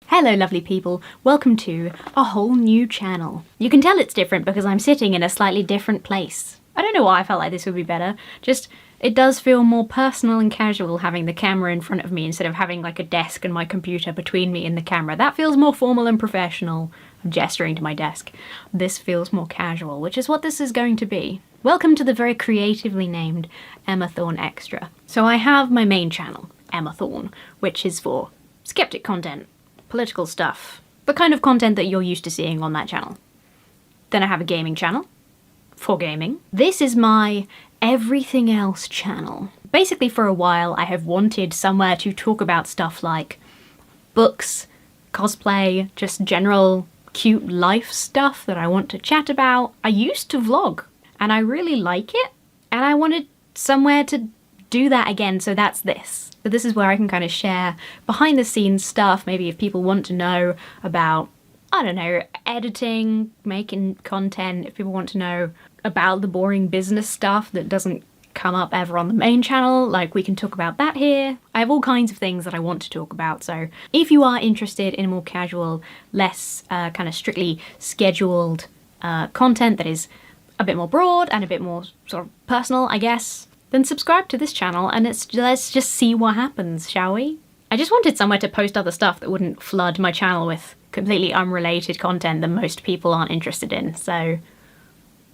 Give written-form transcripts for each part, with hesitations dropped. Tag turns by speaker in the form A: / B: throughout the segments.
A: Hello lovely people, welcome to a whole new channel. You can tell it's different because I'm sitting in a slightly different place. I don't know why I felt like this would be better, just it does feel more personal and casual having the camera in front of me instead of having like a desk and my computer between me and the camera. That feels more formal and professional. I'm gesturing to my desk. This feels more casual, which is what this is going to be. Welcome to the very creatively named Emma Thorne Extra. So I have my main channel, Emma Thorne, which is for skeptic content, political stuff, the kind of content that you're used to seeing on that channel. Then I have a gaming channel, for gaming. This is my everything else channel. Basically for a while I have wanted somewhere to talk about stuff like books, cosplay, just general cute life stuff that I want to chat about. I used to vlog and I really like it and I wanted somewhere to do that again, so that's this. But this is where I can kind of share behind the scenes stuff, maybe if people want to know about, I don't know, editing, making content, if people want to know about the boring business stuff that doesn't come up ever on the main channel, like we can talk about that here. I have all kinds of things that I want to talk about, so if you are interested in more casual, less kind of strictly scheduled content that is a bit more broad and a bit more sort of personal, I guess, then subscribe to this channel and let's just see what happens, shall we? I just wanted somewhere to post other stuff that wouldn't flood my channel with completely unrelated content that most people aren't interested in. So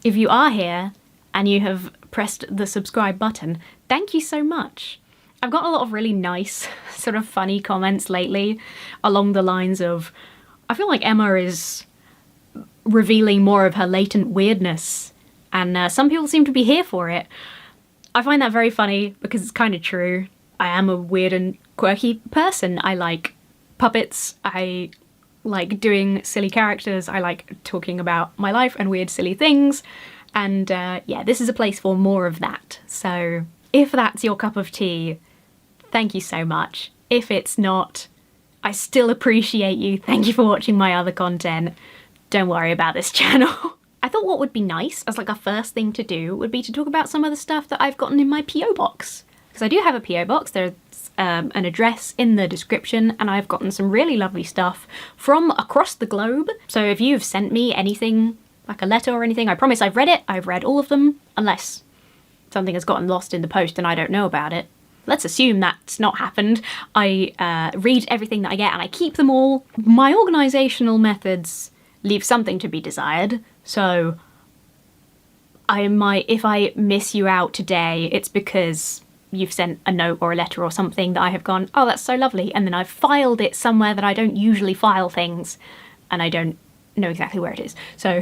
A: if you are here and you have pressed the subscribe button, thank you so much. I've got a lot of really nice sort of funny comments lately along the lines of, I feel like Emma is revealing more of her latent weirdness and some people seem to be here for it. I find that very funny because it's kind of true. I am a weird and quirky person. I like puppets, I like doing silly characters, I like talking about my life and weird silly things, and yeah, this is a place for more of that. So if that's your cup of tea, thank you so much. If it's not, I still appreciate you. Thank you for watching my other content. Don't worry about this channel. I thought what would be nice as like a first thing to do would be to talk about some of the stuff that I've gotten in my PO box. Because I do have a PO box, there's an address in the description, and I've gotten some really lovely stuff from across the globe. So if you've sent me anything, like a letter or anything, I promise I've read it, I've read all of them, unless something has gotten lost in the post and I don't know about it. Let's assume that's not happened. I read everything that I get and I keep them all. My organisational methods leave something to be desired. So if I miss you out today, it's because you've sent a note or a letter or something that I have gone, oh, that's so lovely, and then I've filed it somewhere that I don't usually file things, and I don't know exactly where it is. So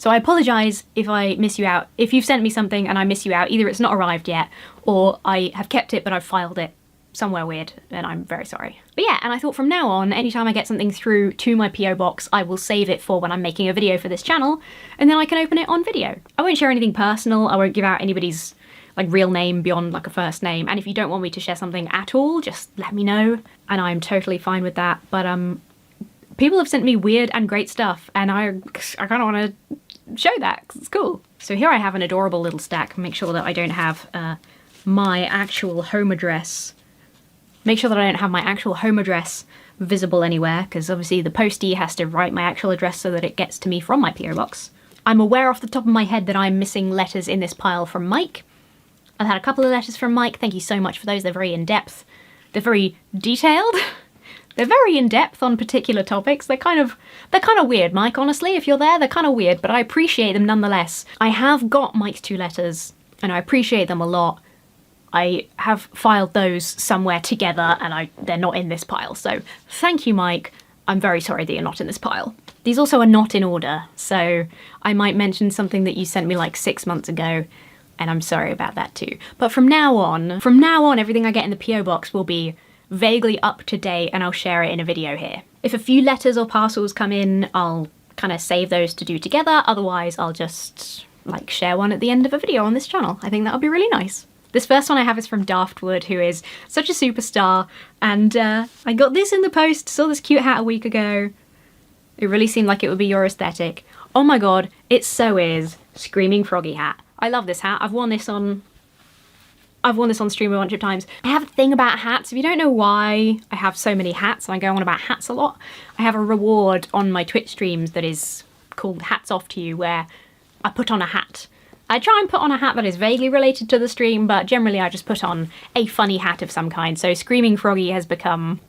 A: I apologise if I miss you out. If you've sent me something and I miss you out, either it's not arrived yet, or I have kept it but I've filed it somewhere weird, and I'm very sorry. But yeah, and I thought from now on, anytime I get something through to my PO box, I will save it for when I'm making a video for this channel, and then I can open it on video. I won't share anything personal, I won't give out anybody's like real name beyond like a first name, and if you don't want me to share something at all, just let me know, and I'm totally fine with that. But people have sent me weird and great stuff, and I kind of want to show that, because it's cool. So here I have an adorable little stack. Make sure that I don't have my actual home address. Make sure that I don't have my actual home address visible anywhere, because obviously the postie has to write my actual address so that it gets to me from my PO box. I'm aware off the top of my head that I'm missing letters in this pile from Mike. I've had a couple of letters from Mike, thank you so much for those, they're very in-depth. They're very detailed. They're very in-depth on particular topics. They're kind of weird, Mike, honestly. If you're there, they're kind of weird, but I appreciate them nonetheless. I have got Mike's 2 letters, and I appreciate them a lot. I have filed those somewhere together, and they're not in this pile, so thank you, Mike. I'm very sorry that you're not in this pile. These also are not in order, so I might mention something that you sent me like 6 months ago, and I'm sorry about that too. But from now on, everything I get in the PO box will be vaguely up to date, and I'll share it in a video here. If a few letters or parcels come in, I'll kind of save those to do together, otherwise I'll just like share one at the end of a video on this channel. I think that would be really nice. This first one I have is from Daftward, who is such a superstar, and I got this in the post, saw this cute hat a week ago. It really seemed like it would be your aesthetic. Oh my god, it so is. Screaming Froggy hat. I love this hat. I've worn this on I've worn this on stream a bunch of times. I have a thing about hats. If you don't know why I have so many hats, and I go on about hats a lot, I have a reward on my Twitch streams that is called Hats Off to You, where I put on a hat. I try and put on a hat that is vaguely related to the stream, but generally I just put on a funny hat of some kind. So Screaming Froggy has become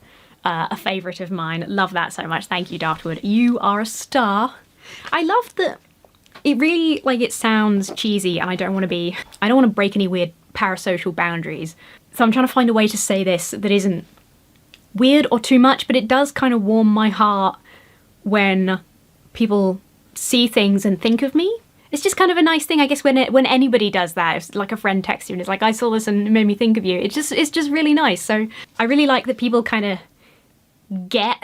A: a favourite of mine. Love that so much. Thank you, Daftward. You are a star. I love that it really, like, it sounds cheesy, and I don't want to break any weird parasocial boundaries. So I'm trying to find a way to say this that isn't weird or too much, but it does kind of warm my heart when people see things and think of me. It's just kind of a nice thing, I guess, when anybody does that. It's like a friend texts you and it's like, I saw this and it made me think of you. It's just really nice. So I really like that people kind of get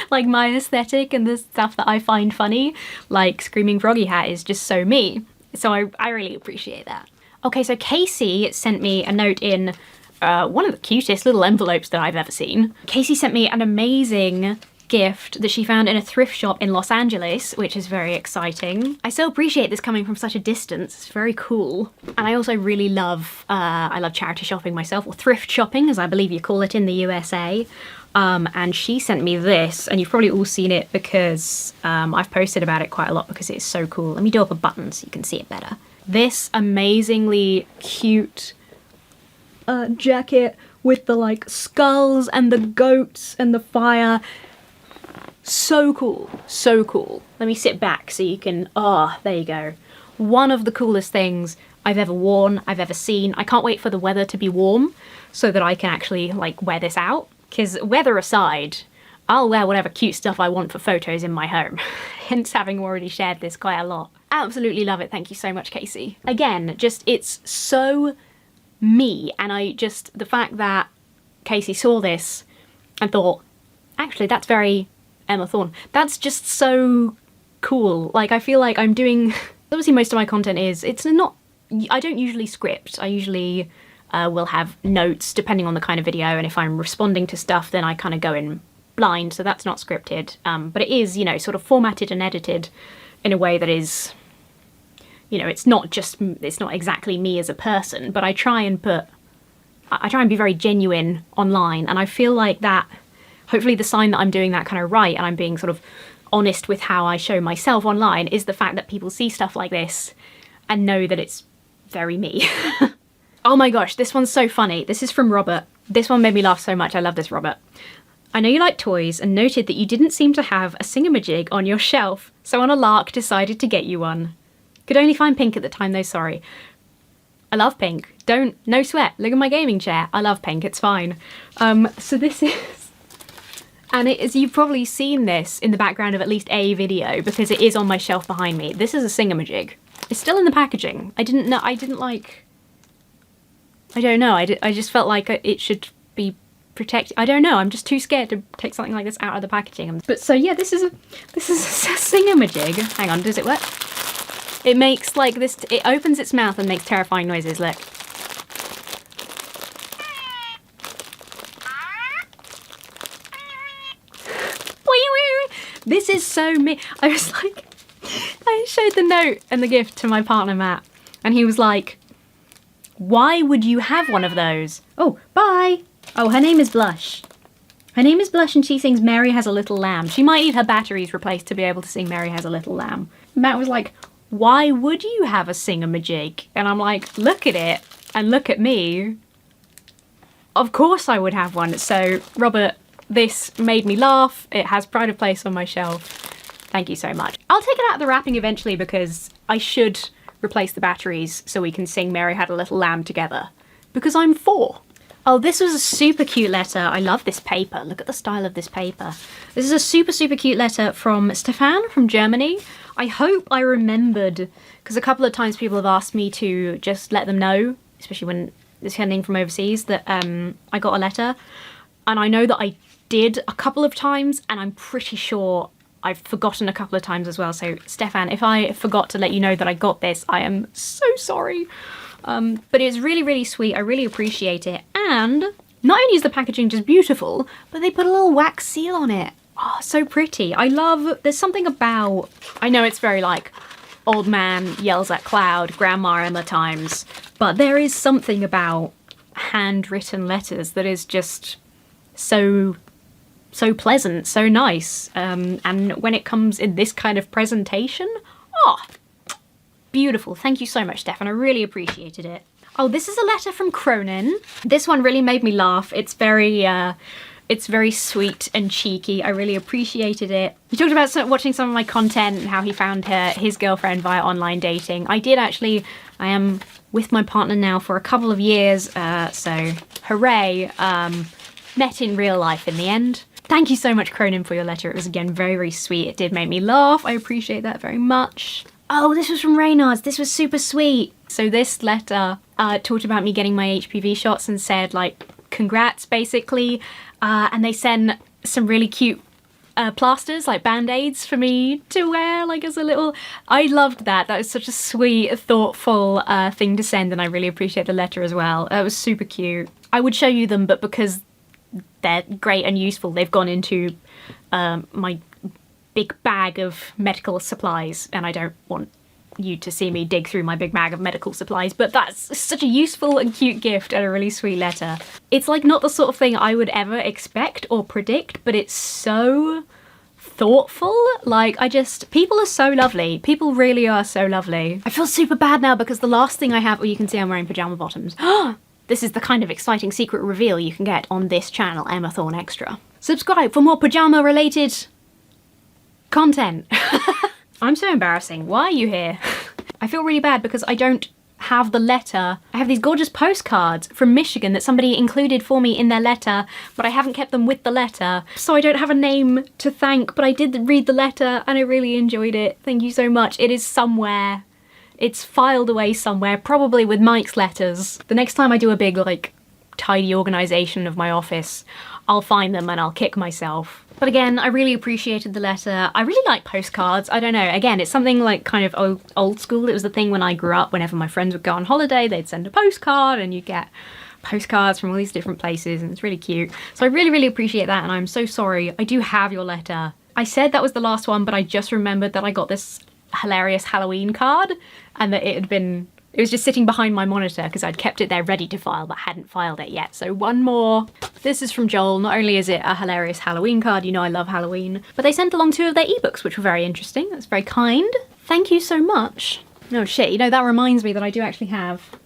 A: like my aesthetic and the stuff that I find funny. Like Screaming Froggy hat is just so me. So I really appreciate that. Okay, so Casey sent me a note in one of the cutest little envelopes that I've ever seen. Casey sent me an amazing gift that she found in a thrift shop in Los Angeles, which is very exciting. I so appreciate this coming from such a distance. It's very cool. And I also really love, I love charity shopping myself, or thrift shopping, as I believe you call it in the USA. And she sent me this, and you've probably all seen it because I've posted about it quite a lot because it's so cool. Let me do up a button so you can see it better. This amazingly cute jacket with the like skulls and the goats and the fire. So cool, so cool. Let me sit back so you can, there you go. One of the coolest things I've ever worn, I've ever seen. I can't wait for the weather to be warm so that I can actually like wear this out. Because weather aside, I'll wear whatever cute stuff I want for photos in my home. Hence having already shared this quite a lot. Absolutely love it. Thank you so much, Casey. Again, just it's so me, and the fact that Casey saw this and thought, actually that's very Emma Thorne. That's just so cool. Like, I feel like I'm doing, obviously most of my content is, I don't usually script. I usually will have notes depending on the kind of video, and if I'm responding to stuff then I kind of go in blind, so that's not scripted. But it is, you know, sort of formatted and edited in a way that is, you know, it's not exactly me as a person, but I try and be very genuine online, and I feel like that, hopefully the sign that I'm doing that kind of right and I'm being sort of honest with how I show myself online is the fact that people see stuff like this and know that it's very me. Oh my gosh, this one's so funny. This is from Robert. This one made me laugh so much. I love this, Robert. I know you like toys and noted that you didn't seem to have a singamajig on your shelf, so on a lark decided to get you one. Could only find pink at the time though, sorry. I love pink. No sweat. Look at my gaming chair. I love pink, it's fine. So this is, and it is, you've probably seen this in the background of at least a video because it is on my shelf behind me. This is a singamajig. It's still in the packaging. I don't know, I just felt like it should be protected. I don't know, I'm just too scared to take something like this out of the packaging. But so yeah, this is a singamajig. Hang on, does it work? It makes like this, it opens its mouth and makes terrifying noises, look. This is so me. I was like, I showed the note and the gift to my partner Matt, and he was like, why would you have one of those? Oh, bye. Oh, her name is Blush. Her name is Blush and she sings Mary Has a Little Lamb. She might need her batteries replaced to be able to sing Mary Has a Little Lamb. Matt was like, why would you have a singamajig? And I'm like, look at it and look at me. Of course I would have one. So, Robert, this made me laugh. It has pride of place on my shelf. Thank you so much. I'll take it out of the wrapping eventually because I should replace the batteries so we can sing Mary Had a Little Lamb together. Because I'm 4. Oh, this was a super cute letter. I love this paper. Look at the style of this paper. This is a super, super cute letter from Stefan from Germany. I hope I remembered, because a couple of times people have asked me to just let them know, especially when it's sending from overseas, that I got a letter. And I know that I did a couple of times, and I'm pretty sure I've forgotten a couple of times as well. So Stefan, if I forgot to let you know that I got this, I am so sorry. But it's really, really sweet. I really appreciate it. And not only is the packaging just beautiful, but they put a little wax seal on it. Oh, so pretty. I love, there's something about, I know it's very like old man yells at cloud, grandma Emma times. But there is something about handwritten letters that is just so pleasant, so nice. And when it comes in this kind of presentation, beautiful. Thank you so much, Stefan. I really appreciated it. Oh, this is a letter from Cronin. This one really made me laugh. It's very sweet and cheeky. I really appreciated it. He talked about watching some of my content and how he found his girlfriend via online dating. I am with my partner now for a couple of years, so hooray. Met in real life in the end. Thank you so much, Cronin, for your letter. It was, again, very, very sweet. It did make me laugh. I appreciate that very much. Oh, this was from Reynards. This was super sweet. So this letter talked about me getting my HPV shots and said, like, congrats, basically. And they sent some really cute plasters, like band-aids for me to wear, like as a little... I loved that. That was such a sweet, thoughtful thing to send, and I really appreciate the letter as well. It was super cute. I would show you them, but because they're great and useful, they've gone into my big bag of medical supplies, and I don't want you to see me dig through my big bag of medical supplies, but that's such a useful and cute gift and a really sweet letter. It's like not the sort of thing I would ever expect or predict, but it's so thoughtful. Like, people are so lovely. People really are so lovely. I feel super bad now because the last thing I have, well, you can see I'm wearing pajama bottoms. This is the kind of exciting secret reveal you can get on this channel, Emma Thorne Extra. Subscribe for more pajama related content. I'm so embarrassing. Why are you here? I feel really bad because I don't have the letter. I have these gorgeous postcards from Michigan that somebody included for me in their letter, but I haven't kept them with the letter. So I don't have a name to thank, but I did read the letter and I really enjoyed it. Thank you so much. It is somewhere. It's filed away somewhere, probably with Mike's letters. The next time I do a big, like, tidy organisation of my office, I'll find them and I'll kick myself. But again, I really appreciated the letter. I really like postcards. I don't know. Again, it's something like kind of old school. It was the thing when I grew up. Whenever my friends would go on holiday, they'd send a postcard and you get postcards from all these different places, and it's really cute. So I really, really appreciate that, and I'm so sorry. I do have your letter. I said that was the last one, but I just remembered that I got this hilarious Halloween card and that it was just sitting behind my monitor because I'd kept it there ready to file but hadn't filed it yet. So one more. This is from Joel. Not only is it a hilarious Halloween card, you know I love Halloween, but they sent along 2 of their ebooks, which were very interesting. That's very kind. Thank you so much. Oh shit, you know, that reminds me that I do actually have...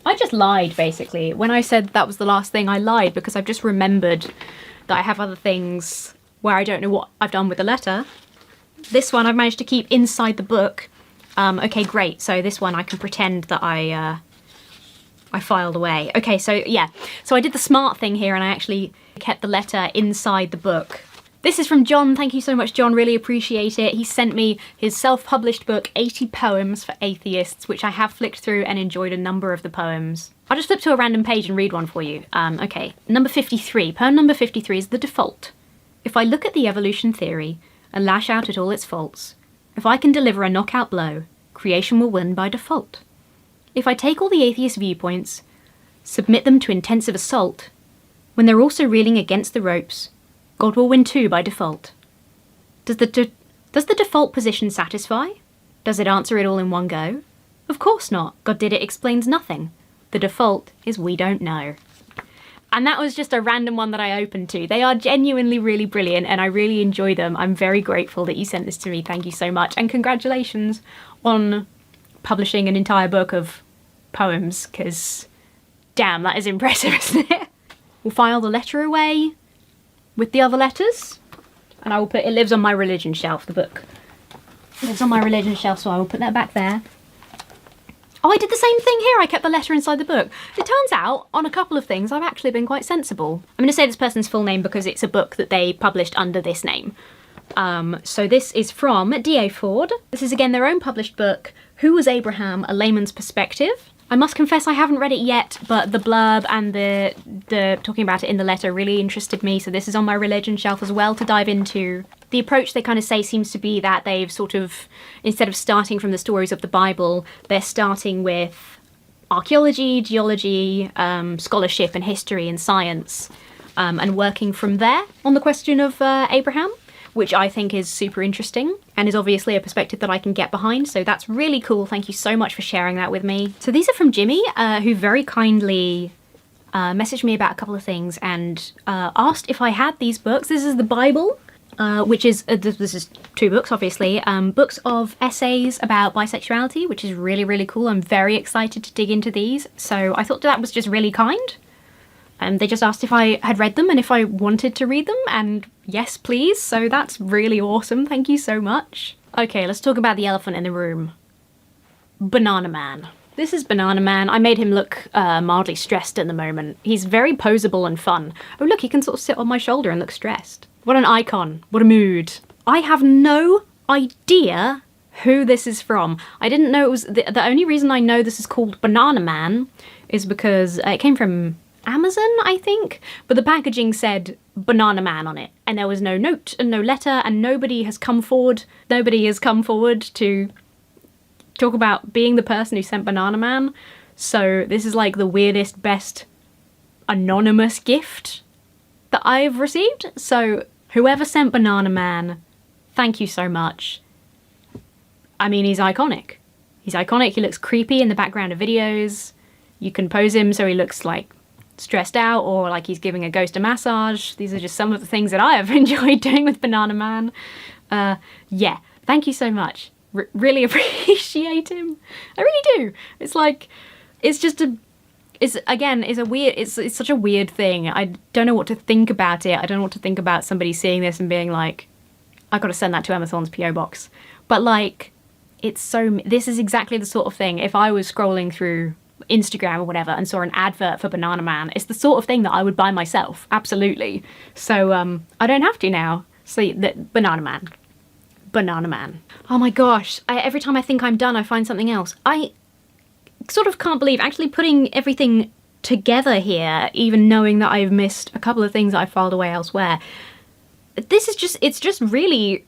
A: I just lied, basically. When I said that was the last thing, I lied because I've just remembered that I have other things where I don't know what I've done with the letter. This one I've managed to keep inside the book. Okay, great. So this one I can pretend that I filed away. Okay, so yeah. So I did the smart thing here and I actually kept the letter inside the book. This is from John. Thank you so much, John. Really appreciate it. He sent me his self-published book, 80 Poems for Atheists, which I have flicked through and enjoyed a number of the poems. I'll just flip to a random page and read one for you. Okay, number 53. Poem number 53 is The Default. If I look at the evolution theory and lash out at all its faults, if I can deliver a knockout blow, creation will win by default. If I take all the atheist viewpoints, submit them to intensive assault, when they're also reeling against the ropes, God will win too by default. Does the default position satisfy? Does it answer it all in one go? Of course not. God did it explains nothing. The default is we don't know. And that was just a random one that I opened to. They are genuinely really brilliant and I really enjoy them. I'm very grateful that you sent this to me. Thank you so much. And congratulations on publishing an entire book of poems, because damn, that is impressive, isn't it? We'll file the letter away with the other letters. And I will put, it lives on my religion shelf, the book. It lives on my religion shelf, so I will put that back there. Oh, I did the same thing here. I kept the letter inside the book. It turns out, on a couple of things, I've actually been quite sensible. I'm going to say this person's full name because it's a book that they published under this name. So this is from D.A. Ford. This is, again, their own published book, Who Was Abraham? A Layman's Perspective. I must confess I haven't read it yet, but the blurb and the talking about it in the letter really interested me, so this is on my religion shelf as well to dive into. The approach they kind of say seems to be that they've sort of, instead of starting from the stories of the Bible, they're starting with archaeology, geology, scholarship and history and science, and working from there on the question of Abraham, which I think is super interesting and is obviously a perspective that I can get behind. So that's really cool. Thank you so much for sharing that with me. So these are from Jimmy, who very kindly messaged me about a couple of things and asked if I had these books. This is the Bible, which is, this is 2 books, obviously. Books of essays about bisexuality, which is really, really cool. I'm very excited to dig into these. So I thought that was just really kind. They just asked if I had read them and if I wanted to read them, and yes, please. So that's really awesome. Thank you so much. Okay, let's talk about the elephant in the room. Banana Man. This is Banana Man. I made him look mildly stressed at the moment. He's very poseable and fun. Oh look, he can sort of sit on my shoulder and look stressed. What an icon. What a mood. I have no idea who this is from. I didn't know it was... The only reason I know this is called Banana Man is because it came from Amazon, I think, but the packaging said Banana Man on it, and there was no note and no letter, and nobody has come forward to talk about being the person who sent Banana Man. So this is like the weirdest, best anonymous gift that I've received. So whoever sent Banana Man, thank you so much. I mean, he's iconic. He's iconic. He looks creepy in the background of videos. You can pose him so he looks like stressed out or like he's giving a ghost a massage. These are just some of the things that I have enjoyed doing with Banana Man. Yeah, thank you so much. Really appreciate him. I really do. It's like, it's just a, it's such a weird thing. I don't know what to think about it. I don't know what to think about somebody seeing this and being like, I gotta send that to Emma Thorne's PO box. But like, this is exactly the sort of thing, if I was scrolling through Instagram or whatever and saw an advert for Banana Man, it's the sort of thing that I would buy myself, absolutely. So I don't have to now. So Banana Man. Banana Man. Oh my gosh, every time I think I'm done I find something else. I sort of can't believe actually putting everything together here, even knowing that I've missed a couple of things that I filed away elsewhere. This is just, it's just really,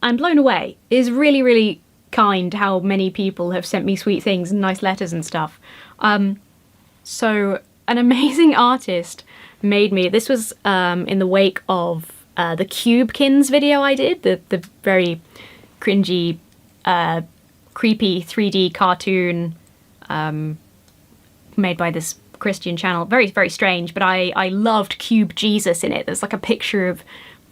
A: I'm blown away. It is really, really kind how many people have sent me sweet things and nice letters and stuff. So an amazing artist made me, this was in the wake of the Cubekins video I did, the very cringy, creepy 3D cartoon made by this Christian channel. Very, very strange, but I loved Cube Jesus in it. There's like a picture of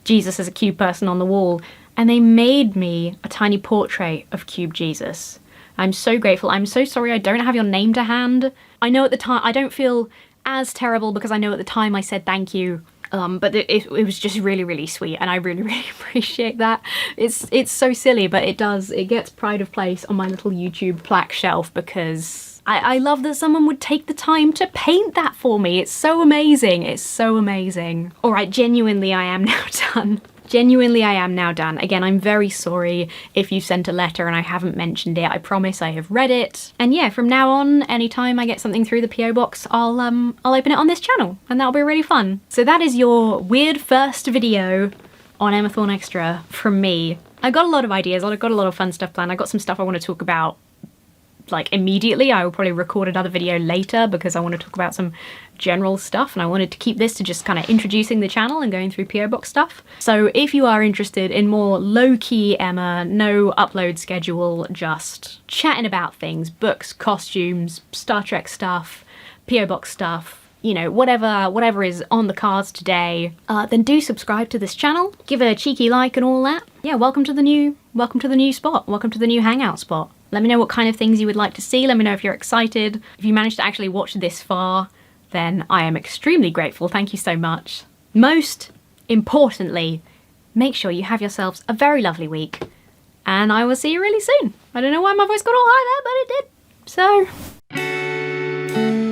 A: Jesus as a cube person on the wall, and they made me a tiny portrait of Cube Jesus. I'm so grateful. I'm so sorry I don't have your name to hand. I know at the time, I don't feel as terrible because I know at the time I said thank you, but it was just really, really sweet, and I really, really appreciate that. It's so silly, but it gets pride of place on my little YouTube plaque shelf because I love that someone would take the time to paint that for me. It's so amazing. It's so amazing. All right, genuinely, I am now done. Genuinely, I am now done. Again, I'm very sorry if you sent a letter and I haven't mentioned it. I promise I have read it. And yeah, from now on, anytime I get something through the PO box, I'll open it on this channel, and that'll be really fun. So that is your weird first video on Emma Thorne Extra from me. I got a lot of ideas. I got a lot of fun stuff planned. I got some stuff I want to talk about like immediately. I will probably record another video later because I want to talk about some general stuff, and I wanted to keep this to just kind of introducing the channel and going through PO box stuff. So if you are interested in more low-key Emma, no upload schedule, just chatting about things, books, costumes, Star Trek stuff, PO box stuff, you know, whatever is on the cards today, then do subscribe to this channel, give it a cheeky like and all that. Yeah, welcome to the new spot, welcome to the new hangout spot. Let me know what kind of things you would like to see. Let me know if you're excited. If you managed to actually watch this far, then I am extremely grateful. Thank you so much. Most importantly, make sure you have yourselves a very lovely week, and I will see you really soon. I don't know why my voice got all high there, but it did. So...